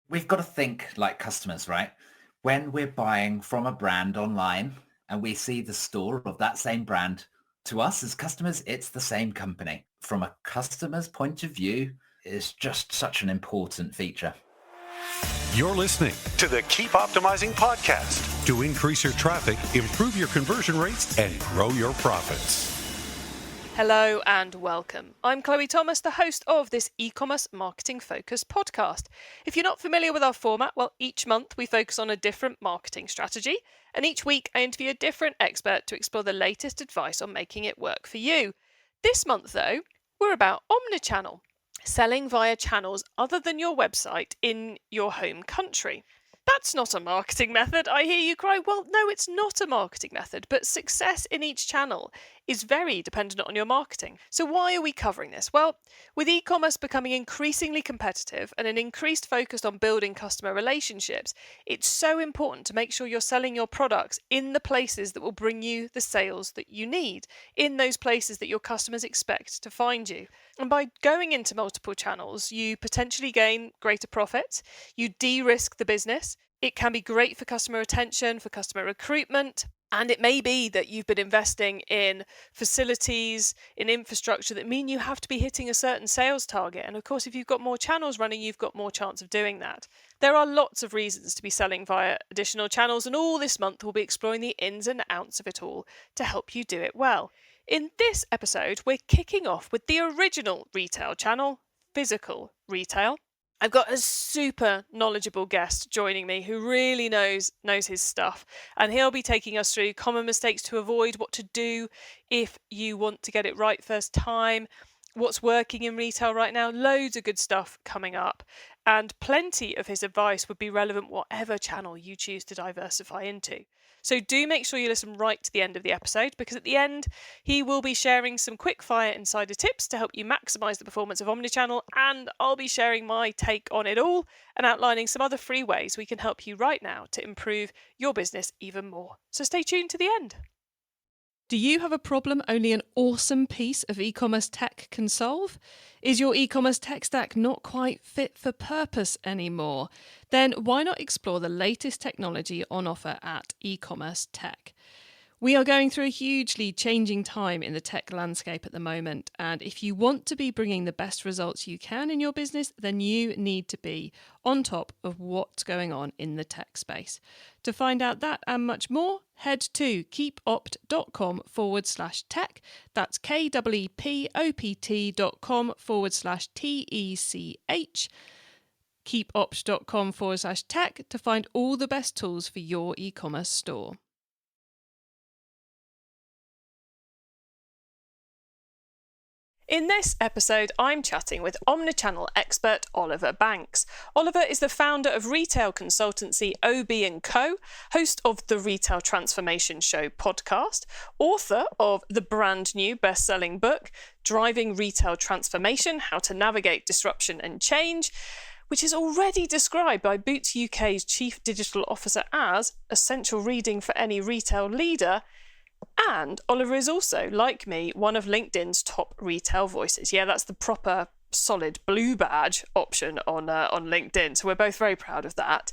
we've got to think like customers, right? When we're buying from a brand online and we see the store of that same brand, to us as customers, it's the same company. From a customer's point of view, it's just such an important feature. You're listening to the Keep Optimizing podcast to increase your traffic, improve your conversion rates, and grow your profits. Hello and welcome. I'm Chloe Thomas, the host of this e-commerce marketing focused podcast. If you're not familiar with our format, well, each month we focus on a different marketing strategy, and each week I interview a different expert to explore the latest advice on making it work for you. This month, though, we're about Omnichannel, selling via channels other than your website in your home country. That's not a marketing method, I hear you cry. Well, no, it's not a marketing method, but success in each channel is very dependent on your marketing. So why are we covering this? Well, with e-commerce becoming increasingly competitive and an increased focus on building customer relationships, it's so important to make sure you're selling your products in the places that will bring you the sales that you need, in those places that your customers expect to find you. And by going into multiple channels, you potentially gain greater profits, you de-risk the business. It can be great for customer retention, for customer recruitment, and it may be that you've been investing in facilities, in infrastructure that mean you have to be hitting a certain sales target. And of course, if you've got more channels running, you've got more chance of doing that. There are lots of reasons to be selling via additional channels, and all this month we'll be exploring the ins and outs of it all to help you do it well. In this episode, we're kicking off with the original retail channel, physical retail. I've got a super knowledgeable guest joining me who really knows his stuff, and he'll be taking us through common mistakes to avoid, what to do if you want to get it right first time, what's working in retail right now, loads of good stuff coming up, and plenty of his advice would be relevant whatever channel you choose to diversify into. So do make sure you listen right to the end of the episode, because at the end, he will be sharing some quick fire insider tips to help you maximize the performance of Omnichannel, and I'll be sharing my take on it all and outlining some other free ways we can help you right now to improve your business even more. So stay tuned to the end. Do you have a problem only an awesome piece of e-commerce tech can solve? Is your e-commerce tech stack not quite fit for purpose anymore? Then why not explore the latest technology on offer at eCommerce Tech? We are going through a hugely changing time in the tech landscape at the moment, and if you want to be bringing the best results you can in your business, then you need to be on top of what's going on in the tech space. To find out that and much more, head to keepopt.com/tech. That's keepopt.com/TECH. keepopt.com/tech to find all the best tools for your e-commerce store. In this episode, I'm chatting with Omnichannel expert Oliver Banks. Oliver is the founder of retail consultancy OB&Co, host of the Retail Transformation Show podcast, author of the brand new best-selling book, Driving Retail Transformation: How to Navigate Disruption and Change, which is already described by Boots UK's Chief Digital Officer as essential reading for any retail leader. And Oliver is also, like me, one of LinkedIn's top retail voices. Yeah, that's the proper solid blue badge option on LinkedIn. So we're both very proud of that.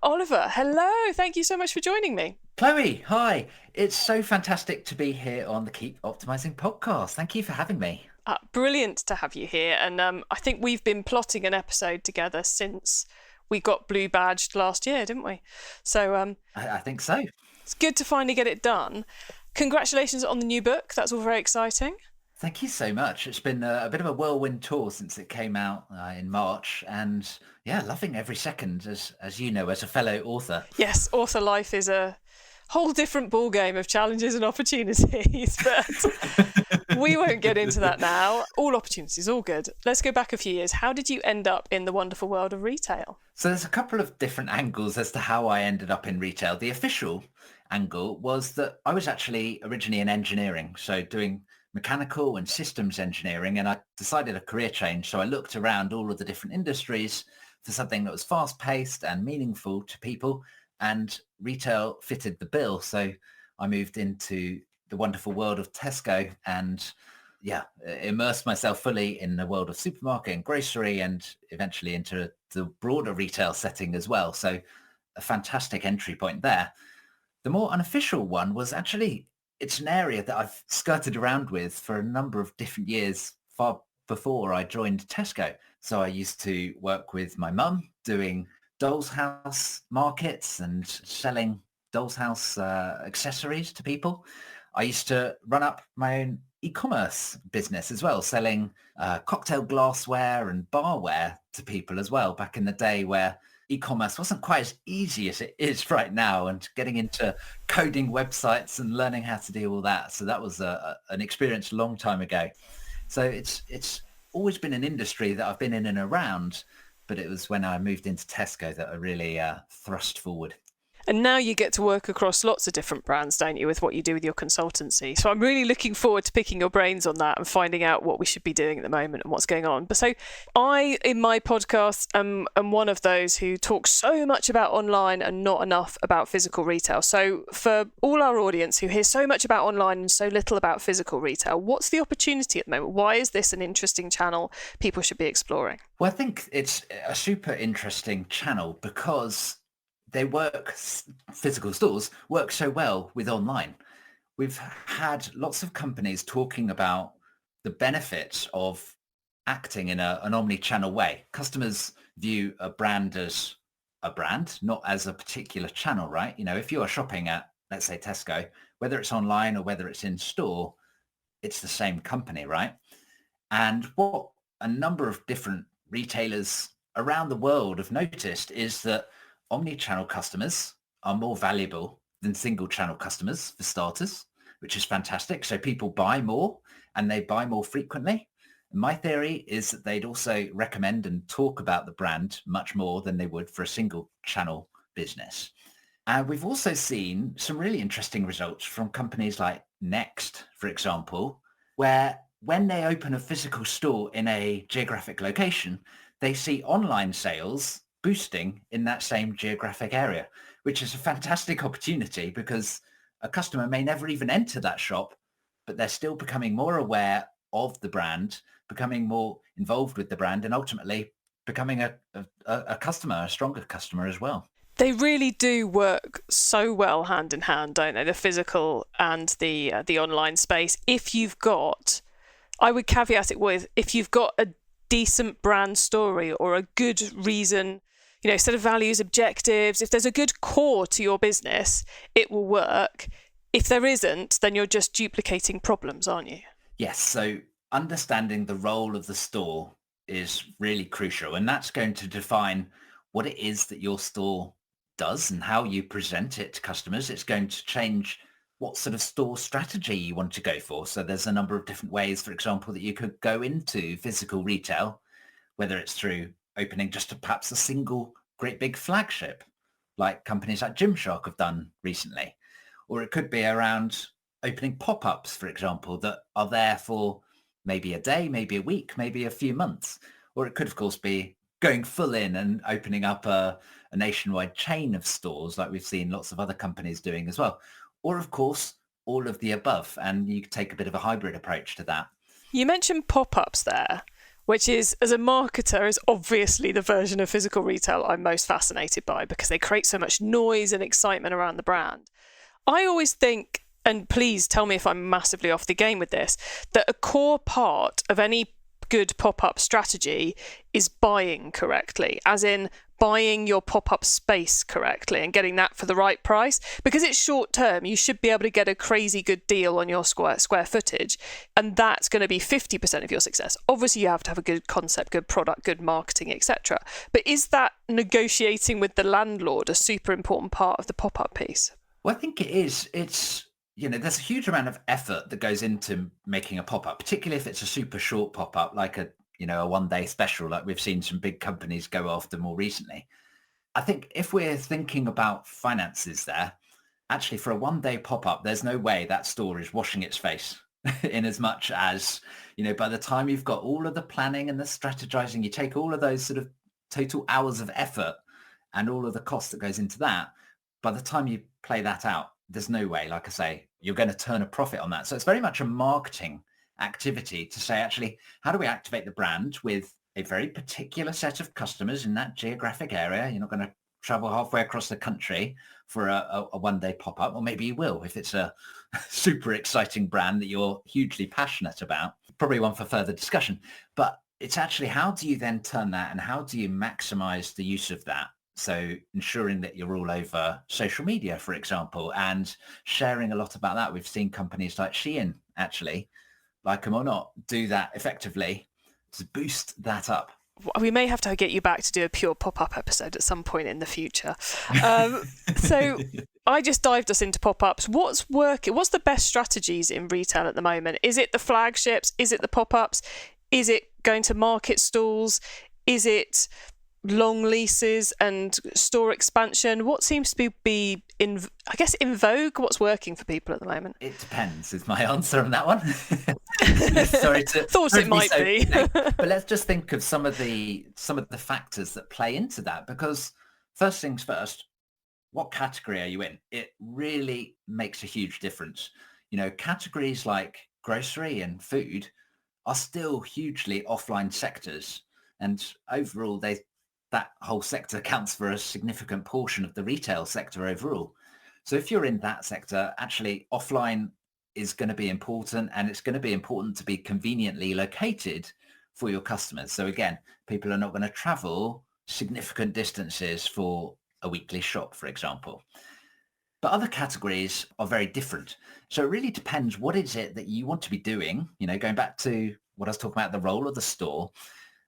Oliver, hello. Thank you so much for joining me. Chloe, hi. It's so fantastic to be here on the Keep Optimizing podcast. Thank you for having me. Brilliant to have you here. And I think we've been plotting an episode together since we got blue badged last year, didn't we? So I think so. It's good to finally get it done. Congratulations on the new book. That's all very exciting. Thank you so much. It's been a bit of a whirlwind tour since it came out in March, and yeah, loving every second, as you know, as a fellow author. Yes, author life is a whole different ballgame of challenges and opportunities, but we won't get into that now. All opportunities, all good. Let's go back a few years. How did you end up in the wonderful world of retail? So there's a couple of different angles as to how I ended up in retail. The official angle was that I was actually originally in engineering, so doing mechanical and systems engineering, and I decided a career change. So I looked around all of the different industries for something that was fast-paced and meaningful to people, and retail fitted the bill. So I moved into the wonderful world of Tesco and immersed myself fully in the world of supermarket and grocery, and eventually into the broader retail setting as well. So a fantastic entry point there. The more unofficial one was actually, it's an area that I've skirted around with for a number of different years far before I joined Tesco. So I used to work with my mum doing Doll's House markets and selling Doll's House accessories to people. I used to run up my own e-commerce business as well, selling cocktail glassware and barware to people as well, back in the day where e-commerce wasn't quite as easy as it is right now, and getting into coding websites and learning how to do all that. So that was an experience a long time ago. So it's always been an industry that I've been in and around, but it was when I moved into Tesco that I really thrust forward. And now you get to work across lots of different brands, don't you, with what you do with your consultancy. So I'm really looking forward to picking your brains on that and finding out what we should be doing at the moment and what's going on. But so I, in my podcast, am one of those who talks so much about online and not enough about physical retail. So for all our audience who hear so much about online and so little about physical retail, what's the opportunity at the moment? Why is this an interesting channel people should be exploring? Well, I think it's a super interesting channel because physical stores work so well with online. We've had lots of companies talking about the benefits of acting in an omni-channel way. Customers view a brand as a brand, not as a particular channel, right? You know, if you are shopping at, let's say, Tesco, whether it's online or whether it's in store, it's the same company, right? And what a number of different retailers around the world have noticed is that omni-channel customers are more valuable than single-channel customers, for starters, which is fantastic. So people buy more and they buy more frequently. And my theory is that they'd also recommend and talk about the brand much more than they would for a single-channel business. And we've also seen some really interesting results from companies like Next, for example, where when they open a physical store in a geographic location, they see online sales boosting in that same geographic area, which is a fantastic opportunity because a customer may never even enter that shop, but they're still becoming more aware of the brand, becoming more involved with the brand, and ultimately becoming a customer, a stronger customer as well. They really do work so well hand in hand, don't they? The physical and the online space. I would caveat it with, if you've got a decent brand story or a good reason, set of values, objectives, if there's a good core to your business, it will work. If there isn't, then you're just duplicating problems, aren't you? Yes. So understanding the role of the store is really crucial. And that's going to define what it is that your store does and how you present it to customers. It's going to change what sort of store strategy you want to go for. So there's a number of different ways, for example, that you could go into physical retail, whether it's through opening just perhaps a single great big flagship, like companies like Gymshark have done recently. Or it could be around opening pop-ups, for example, that are there for maybe a day, maybe a week, maybe a few months. Or it could, of course, be going full in and opening up a nationwide chain of stores like we've seen lots of other companies doing as well. Or, of course, all of the above. And you could take a bit of a hybrid approach to that. You mentioned pop-ups there, which is, as a marketer, is obviously the version of physical retail I'm most fascinated by because they create so much noise and excitement around the brand. I always think, and please tell me if I'm massively off the game with this, that a core part of any good pop-up strategy is buying correctly, as in buying your pop-up space correctly and getting that for the right price. Because it's short term, you should be able to get a crazy good deal on your square footage, and that's going to be 50% of your success. Obviously, you have to have a good concept, good product, good marketing, etc. But is that negotiating with the landlord a super important part of the pop-up piece? Well, I think it is. It's, there's a huge amount of effort that goes into making a pop-up, particularly if it's a super short pop-up, like a one-day special, like we've seen some big companies go after more recently. I think if we're thinking about finances there, actually for a one-day pop-up, there's no way that store is washing its face in as much as, by the time you've got all of the planning and the strategizing, you take all of those sort of total hours of effort and all of the cost that goes into that. By the time you play that out, there's no way, like I say, you're going to turn a profit on that. So it's very much a marketing activity to say, actually, how do we activate the brand with a very particular set of customers in that geographic area. You're not going to travel halfway across the country for a one-day pop-up, or maybe you will if it's a super exciting brand that you're hugely passionate about. Probably one for further discussion. But it's actually, how do you then turn that and how do you maximize the use of that? So ensuring that you're all over social media, for example, and sharing a lot about that. We've seen companies like Shein, actually, like them or not, do that effectively to boost that up. We may have to get you back to do a pure pop-up episode at some point in the future. So I just dived us into pop-ups. What's working? What's the best strategies in retail at the moment? Is it the flagships? Is it the pop-ups? Is it going to market stalls? Is it long leases and store expansion? What seems to be in vogue? What's working for people at the moment? It depends is my answer on that one. Sorry to thought it might be. But let's just think of some of the factors that play into that, because first things first, what category are you in? It really makes a huge difference. Categories like grocery and food are still hugely offline sectors, and overall that whole sector accounts for a significant portion of the retail sector overall. So if you're in that sector, actually offline is going to be important, and it's going to be important to be conveniently located for your customers. So again, people are not going to travel significant distances for a weekly shop, for example. But other categories are very different. So it really depends, what is it that you want to be doing? Going back to what I was talking about, the role of the store.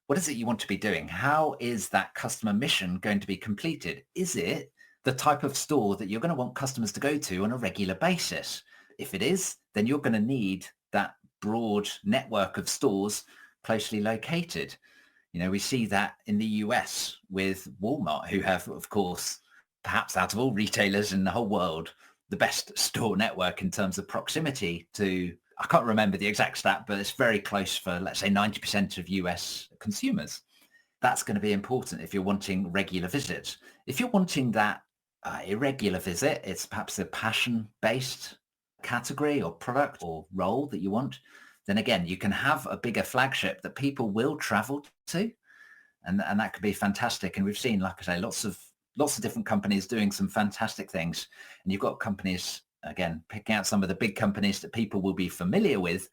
What is it you want to be doing? How is that customer mission going to be completed? Is it the type of store that you're going to want customers to go to on a regular basis? If it is, then you're going to need that broad network of stores closely located. We see that in the US with Walmart, who have, of course, perhaps out of all retailers in the whole world, the best store network in terms of proximity to, I can't remember the exact stat, but it's very close for, let's say, 90% of US consumers. That's going to be important if you're wanting regular visits. If you're wanting that irregular visit, it's perhaps a passion-based category or product or role that you want, then again, you can have a bigger flagship that people will travel to, and that could be fantastic. And we've seen, like I say, lots of different companies doing some fantastic things. And you've got companies, again, picking out some of the big companies that people will be familiar with,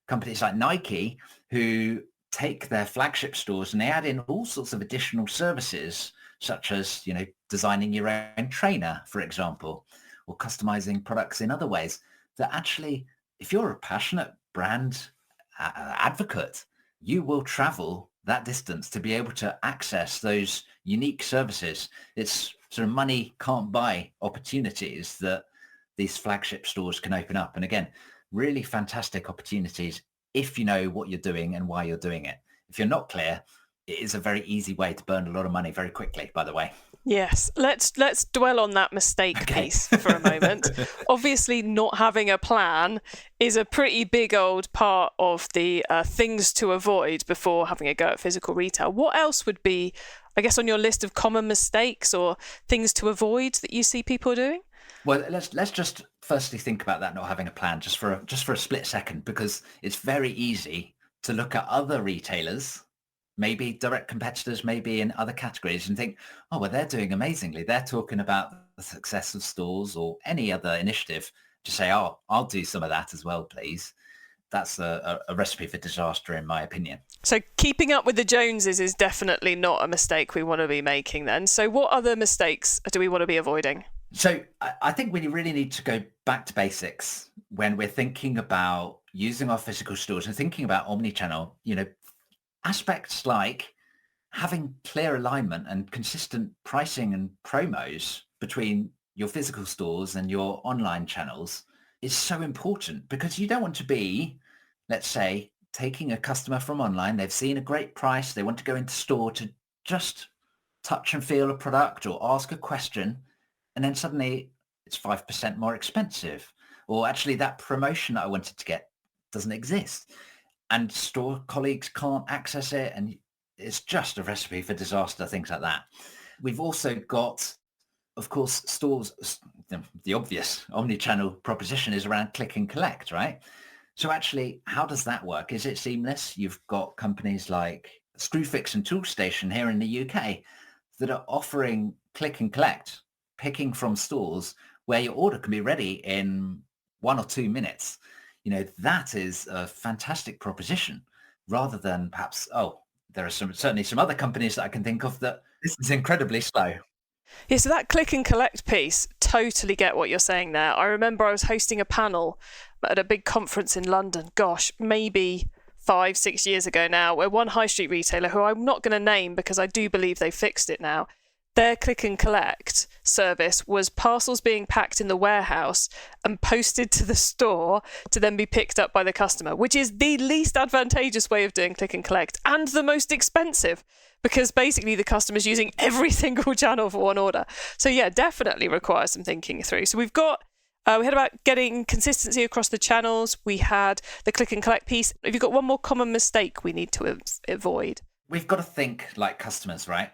companies like Nike, who take their flagship stores and they add in all sorts of additional services, such as, designing your own trainer, for example, or customizing products in other ways, that actually, if you're a passionate brand advocate, you will travel that distance to be able to access those unique services. It's sort of money can't buy opportunities that these flagship stores can open up. And again, really fantastic opportunities if you know what you're doing and why you're doing it. If you're not clear, it is a very easy way to burn a lot of money very quickly, by the way. Yes, let's dwell on that mistake piece for a moment. Obviously, not having a plan is a pretty big old part of the things to avoid before having a go at physical retail. What else would be, I guess, on your list of common mistakes or things to avoid that you see people doing? Well, let's just firstly think about that not having a plan just for a split second, because it's very easy to look at other retailers, maybe direct competitors, maybe in other categories, and think, oh, well, they're doing amazingly. They're talking about the success of stores or any other initiative. Just say, oh, I'll do some of that as well, please. That's a recipe for disaster, in my opinion. So keeping up with the Joneses is definitely not a mistake we want to be making then. So what other mistakes do we want to be avoiding? So I think we really need to go back to basics when we're thinking about using our physical stores and thinking about omnichannel. Aspects like having clear alignment and consistent pricing and promos between your physical stores and your online channels is so important, because you don't want to be, let's say, taking a customer from online, they've seen a great price, they want to go into store to just touch and feel a product or ask a question, and then suddenly it's 5% more expensive, or actually that promotion that I wanted to get doesn't exist, and store colleagues can't access it, and it's just a recipe for disaster, things like that. We've also got, of course, stores, the obvious omnichannel proposition is around click and collect, right? So actually, how does that work? Is it seamless? You've got companies like Screwfix and Toolstation here in the UK that are offering click and collect, picking from stores where your order can be ready in 1 or 2 minutes. That is a fantastic proposition rather than perhaps, there are certainly some other companies that I can think of that this is incredibly slow. Yeah, so that click and collect piece, totally get what you're saying there. I remember I was hosting a panel at a big conference in London, gosh, maybe 5-6 years ago now, where one high street retailer, who I'm not going to name because I do believe they fixed it now, their click and collect service was parcels being packed in the warehouse and posted to the store to then be picked up by the customer, which is the least advantageous way of doing click and collect and the most expensive, because basically the customer's using every single channel for one order. So yeah, definitely requires some thinking through. So we had about getting consistency across the channels. We had the click and collect piece. Have you got one more common mistake we need to avoid? We've got to think like customers, right?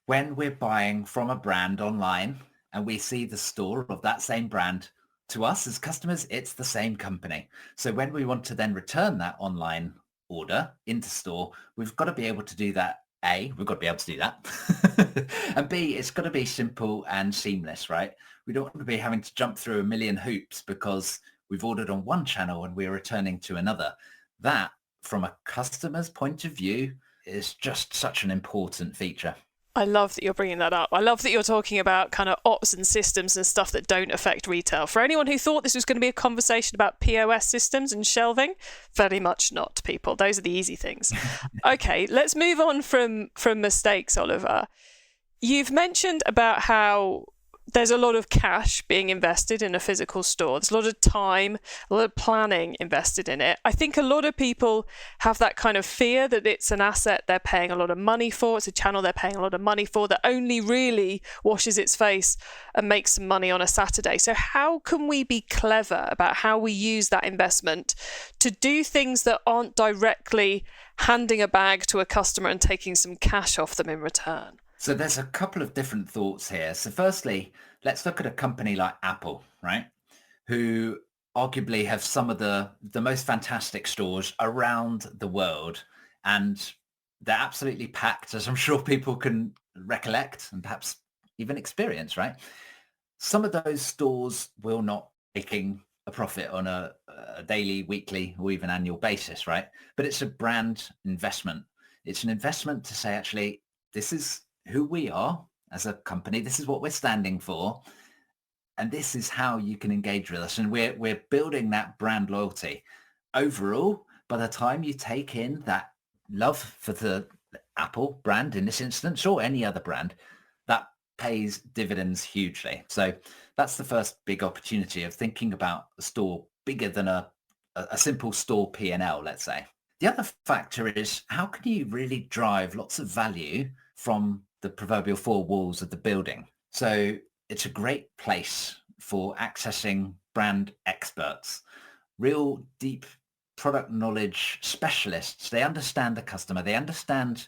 When we're buying from a brand online and we see the store of that same brand, to us as customers, it's the same company. So when we want to then return that online order into store, we've got to be able to do that. A, we've got to be able to do that. And B, it's got to be simple and seamless, right? We don't want to be having to jump through a million hoops because we've ordered on one channel and we're returning to another. That, from a customer's point of view, is just such an important feature. I love that you're bringing that up. I love that you're talking about kind of ops and systems and stuff that don't affect retail. For anyone who thought this was going to be a conversation about POS systems and shelving, very much not, people. Those are the easy things. Okay, let's move on from mistakes, Oliver. You've mentioned about how there's a lot of cash being invested in a physical store. There's a lot of time, a lot of planning invested in it. I think a lot of people have that kind of fear that it's an asset they're paying a lot of money for. It's a channel they're paying a lot of money for that only really washes its face and makes some money on a Saturday. So how can we be clever about how we use that investment to do things that aren't directly handing a bag to a customer and taking some cash off them in return? So there's a couple of different thoughts here. So firstly, let's look at a company like Apple, right? Who arguably have some of the most fantastic stores around the world. And they're absolutely packed, as I'm sure people can recollect and perhaps even experience, right? Some of those stores will not be making a profit on a daily, weekly, or even annual basis, right? But it's a brand investment. It's an investment to say, actually, this is who we are as a company. This is what we're standing for. And this is how you can engage with us. And we're building that brand loyalty. Overall, by the time you take in that love for the Apple brand in this instance, or any other brand, that pays dividends hugely. So that's the first big opportunity of thinking about a store bigger than a simple store P&L, let's say. The other factor is, how can you really drive lots of value from the proverbial four walls of the building? So it's a great place for accessing brand experts, real deep product knowledge specialists. They understand the customer, they understand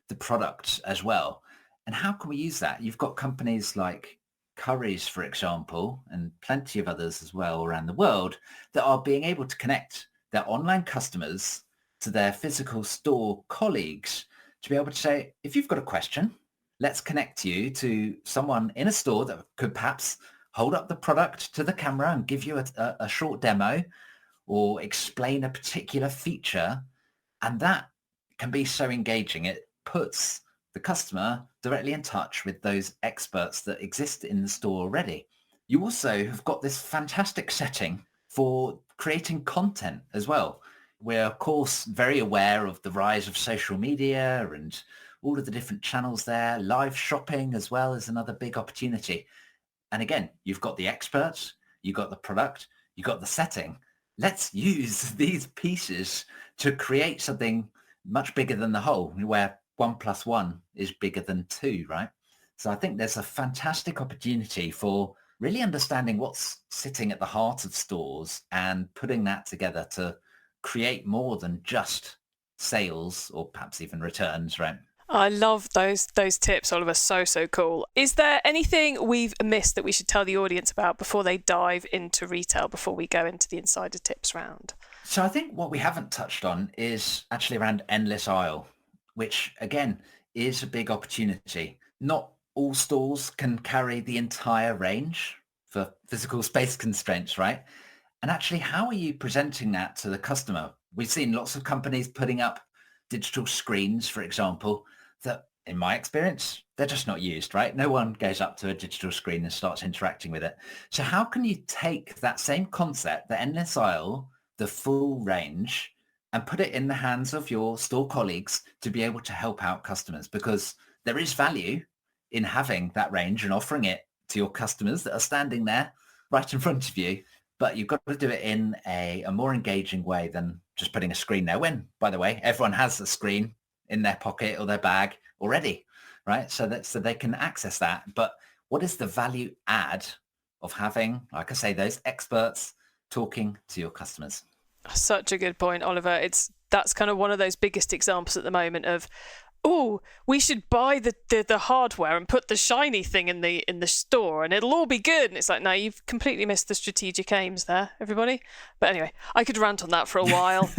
the product as well. And how can we use that? You've got companies like Currys, for example, and plenty of others as well around the world that are being able to connect their online customers to their physical store colleagues to be able to say, if you've got a question, let's connect you to someone in a store that could perhaps hold up the product to the camera and give you a short demo or explain a particular feature. And that can be so engaging. It puts the customer directly in touch with those experts that exist in the store already. You also have got this fantastic setting for creating content as well. We're, of course, very aware of the rise of social media and all of the different channels there. Live shopping as well is another big opportunity. And again, you've got the experts, you've got the product, you've got the setting. Let's use these pieces to create something much bigger than the whole, where 1 + 1 is bigger than 2, right? So I think there's a fantastic opportunity for really understanding what's sitting at the heart of stores and putting that together to create more than just sales or perhaps even returns, right? I love those tips, Oliver. So cool. Is there anything we've missed that we should tell the audience about before they dive into retail, before we go into the insider tips round? So I think what we haven't touched on is actually around endless aisle. which again is a big opportunity. Not all stores can carry the entire range for physical space constraints, right? And actually, how are you presenting that to the customer? We've seen lots of companies putting up digital screens, for example, that in my experience, they're just not used, right? No one goes up to a digital screen and starts interacting with it. So how can you take that same concept, the endless aisle, the full range, and put it in the hands of your store colleagues to be able to help out customers? Because there is value in having that range and offering it to your customers that are standing there right in front of you. But you've got to do it in a more engaging way than just putting a screen there. When, by the way, everyone has a screen in their pocket or their bag already, right? So they can access that. But what is the value add of having, like I say, those experts talking to your customers? Such a good point, Oliver. That's kind of one of those biggest examples at the moment of, oh, we should buy the hardware and put the shiny thing in the store and it'll all be good. And it's like, no, you've completely missed the strategic aims there, everybody. But anyway, I could rant on that for a while.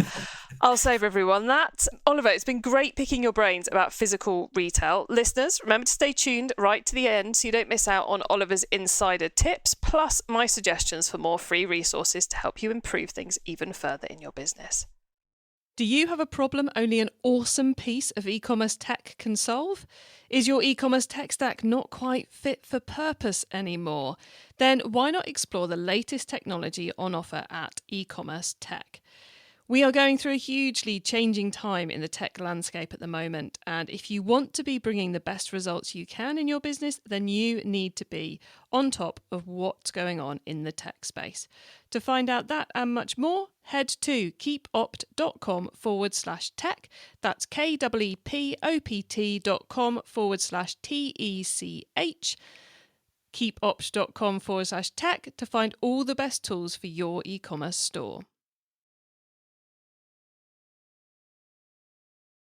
I'll save everyone that. Oliver, it's been great picking your brains about physical retail. Listeners, remember to stay tuned right to the end so you don't miss out on Oliver's insider tips, plus my suggestions for more free resources to help you improve things even further in your business. Do you have a problem only an awesome piece of e-commerce tech can solve? Is your e-commerce tech stack not quite fit for purpose anymore? Then why not explore the latest technology on offer at eCommerce Tech? We are going through a hugely changing time in the tech landscape at the moment, and if you want to be bringing the best results you can in your business, then you need to be on top of what's going on in the tech space. To find out that and much more, head to keepopt.com/tech. That's keepopt.com/TECH. keepopt.com/tech to find all the best tools for your e-commerce store.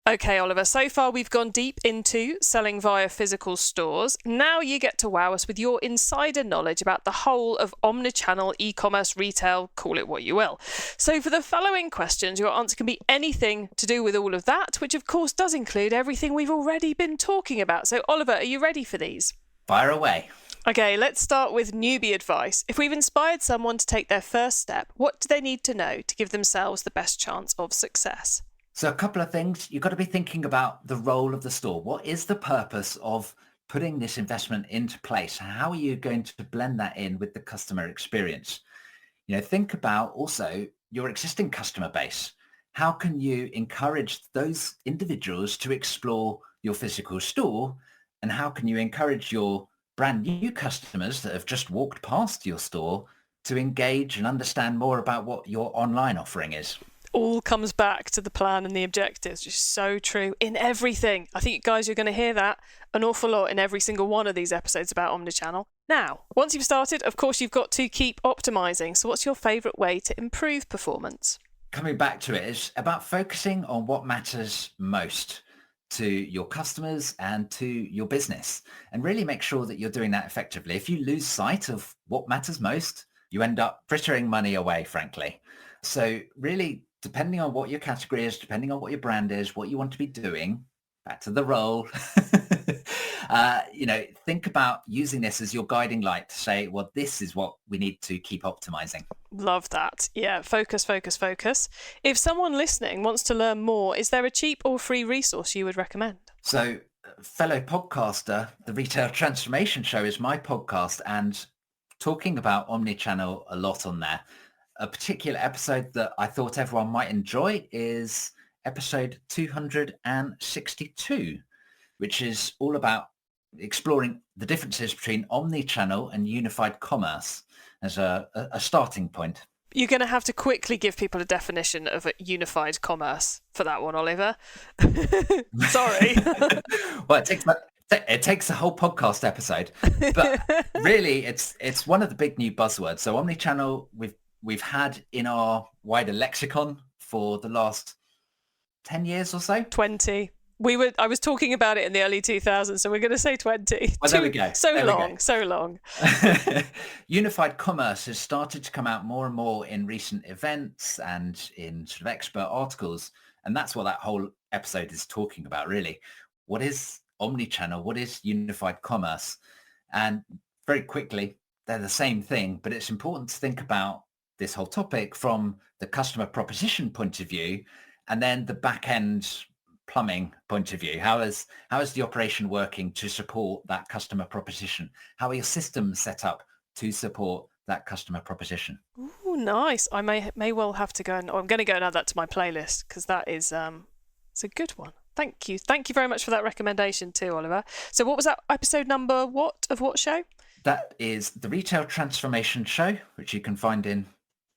Okay, Oliver, so far we've gone deep into selling via physical stores. Now you get to wow us with your insider knowledge about the whole of omnichannel e-commerce retail, call it what you will. So for the following questions, your answer can be anything to do with all of that, which of course does include everything we've already been talking about. So Oliver, are you ready for these? Fire away. Okay, let's start with newbie advice. If we've inspired someone to take their first step, what do they need to know to give themselves the best chance of success? So a couple of things. You've got to be thinking about the role of the store. What is the purpose of putting this investment into place? How are you going to blend that in with the customer experience? Think about also your existing customer base. How can you encourage those individuals to explore your physical store? And how can you encourage your brand new customers that have just walked past your store to engage and understand more about what your online offering is? All comes back to the plan and the objectives, which is so true in everything. I think, guys, you're going to hear that an awful lot in every single one of these episodes about Omnichannel. Now, once you've started, of course, you've got to keep optimizing. So what's your favourite way to improve performance? Coming back to it, it's about focusing on what matters most to your customers and to your business, and really make sure that you're doing that effectively. If you lose sight of what matters most, you end up frittering money away, frankly. So really, depending on what your category is, depending on what your brand is, what you want to be doing, back to the role, think about using this as your guiding light to say, well, this is what we need to keep optimizing. Love that. Yeah, focus, focus, focus. If someone listening wants to learn more, is there a cheap or free resource you would recommend? So, fellow podcaster, the Retail Transformation Show is my podcast, and talking about Omnichannel a lot on there. A particular episode that I thought everyone might enjoy is episode 262, which is all about exploring the differences between omnichannel and unified commerce as a starting point. You're going to have to quickly give people a definition of a unified commerce for that one, Oliver. Sorry. Well, it takes a whole podcast episode, but really it's one of the big new buzzwords. So omnichannel, we've had in our wider lexicon for the last 10 years or so. 20. I was talking about it in the early 2000s, so we're going to say 20. Well, there we go. So long. Unified commerce has started to come out more and more in recent events and in sort of expert articles. And that's what that whole episode is talking about, really. What is omnichannel? What is unified commerce? And very quickly, they're the same thing, but it's important to think about this whole topic from the customer proposition point of view, and then the back end plumbing point of view. How is the operation working to support that customer proposition? How are your systems set up to support that customer proposition? Ooh, nice. I may well have to go and I'm going to go and add that to my playlist, because that is it's a good one. Thank you very much for that recommendation too, Oliver. So what was that episode number of what show? That is the Retail Transformation Show, which you can find in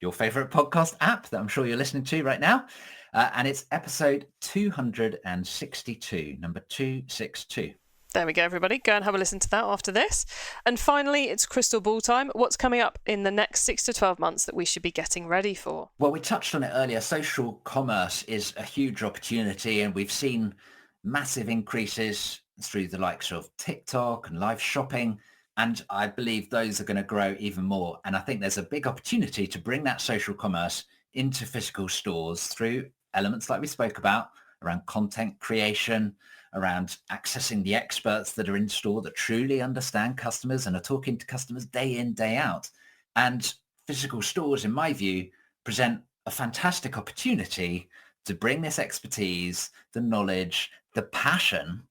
your favorite podcast app that I'm sure you're listening to right now. And it's episode 262, number 262. There we go, everybody. Go and have a listen to that after this. And finally, it's crystal ball time. What's coming up in the next 6 to 12 months that we should be getting ready for? Well, we touched on it earlier. Social commerce is a huge opportunity, and we've seen massive increases through the likes of TikTok and live shopping. And I believe those are going to grow even more. And I think there's a big opportunity to bring that social commerce into physical stores through elements like we spoke about around content creation, around accessing the experts that are in store that truly understand customers and are talking to customers day in, day out. And physical stores, in my view, present a fantastic opportunity to bring this expertise, the knowledge, the passion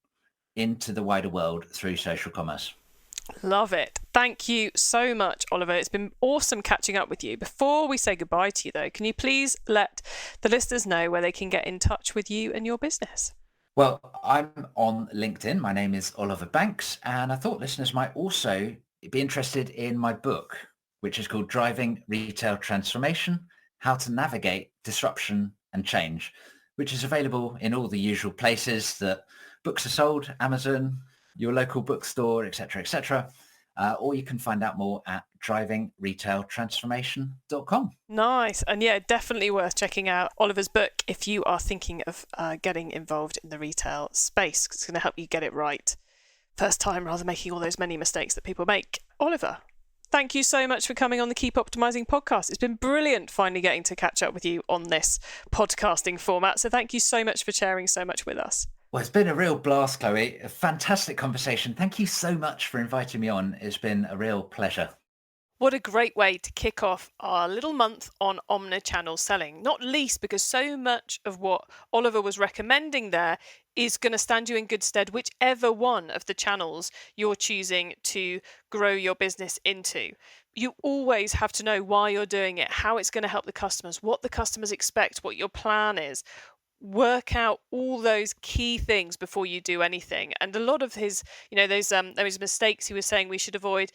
into the wider world through social commerce. Love it. Thank you so much, Oliver. It's been awesome catching up with you. Before we say goodbye to you, though, can you please let the listeners know where they can get in touch with you and your business? Well, I'm on LinkedIn. My name is Oliver Banks, and I thought listeners might also be interested in my book, which is called Driving Retail Transformation: How to Navigate Disruption and Change, which is available in all the usual places that books are sold, Amazon, your local bookstore, etc., etc. Or you can find out more at drivingretailtransformation.com. Nice. And yeah, definitely worth checking out Oliver's book if you are thinking of getting involved in the retail space, because it's going to help you get it right first time rather than making all those many mistakes that people make. Oliver, thank you so much for coming on the Keep Optimizing podcast. It's been brilliant finally getting to catch up with you on this podcasting format. So thank you so much for sharing so much with us. Well, it's been a real blast, Chloe. A fantastic conversation. Thank you so much for inviting me on. It's been a real pleasure. What a great way to kick off our little month on omnichannel selling, not least because so much of what Oliver was recommending there is going to stand you in good stead, whichever one of the channels you're choosing to grow your business into. You always have to know why you're doing it, how it's going to help the customers, what the customers expect, what your plan is. Work out all those key things before you do anything. And a lot of his, those mistakes he was saying we should avoid,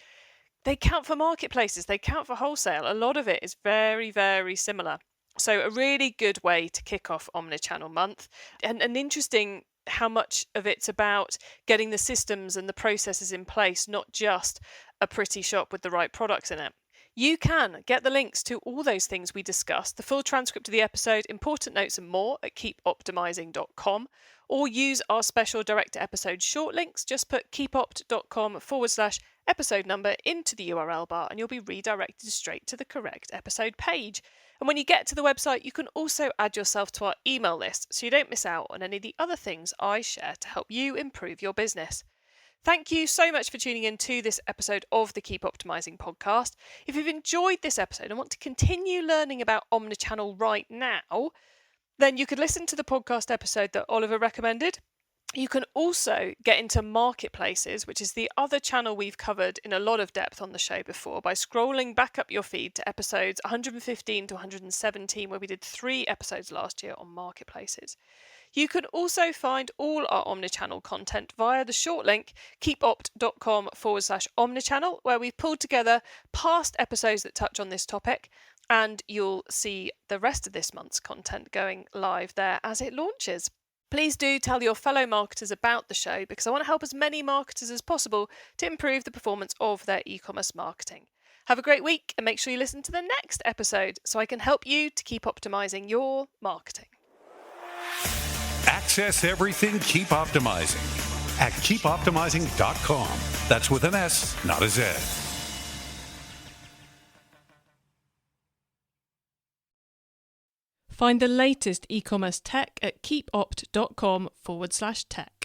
they count for marketplaces, they count for wholesale. A lot of it is very, very similar. So a really good way to kick off Omnichannel Month. And interesting how much of it's about getting the systems and the processes in place, not just a pretty shop with the right products in it. You can get the links to all those things we discussed, the full transcript of the episode, important notes and more at keepoptimizing.com, or use our special direct to episode short links. Just put keepopt.com/episode number into the URL bar and you'll be redirected straight to the correct episode page. And when you get to the website, you can also add yourself to our email list so you don't miss out on any of the other things I share to help you improve your business. Thank you so much for tuning in to this episode of the Keep Optimizing podcast. If you've enjoyed this episode and want to continue learning about omnichannel right now, then you could listen to the podcast episode that Oliver recommended. You can also get into marketplaces, which is the other channel we've covered in a lot of depth on the show before, by scrolling back up your feed to episodes 115 to 117, where we did 3 episodes last year on marketplaces. You can also find all our omnichannel content via the short link keepopt.com/omnichannel, where we've pulled together past episodes that touch on this topic, and you'll see the rest of this month's content going live there as it launches. Please do tell your fellow marketers about the show, because I want to help as many marketers as possible to improve the performance of their e-commerce marketing. Have a great week and make sure you listen to the next episode so I can help you to keep optimizing your marketing. Access everything Keep Optimizing at keepoptimizing.com. That's with an S, not a Z. Find the latest e-commerce tech at keepopt.com/tech.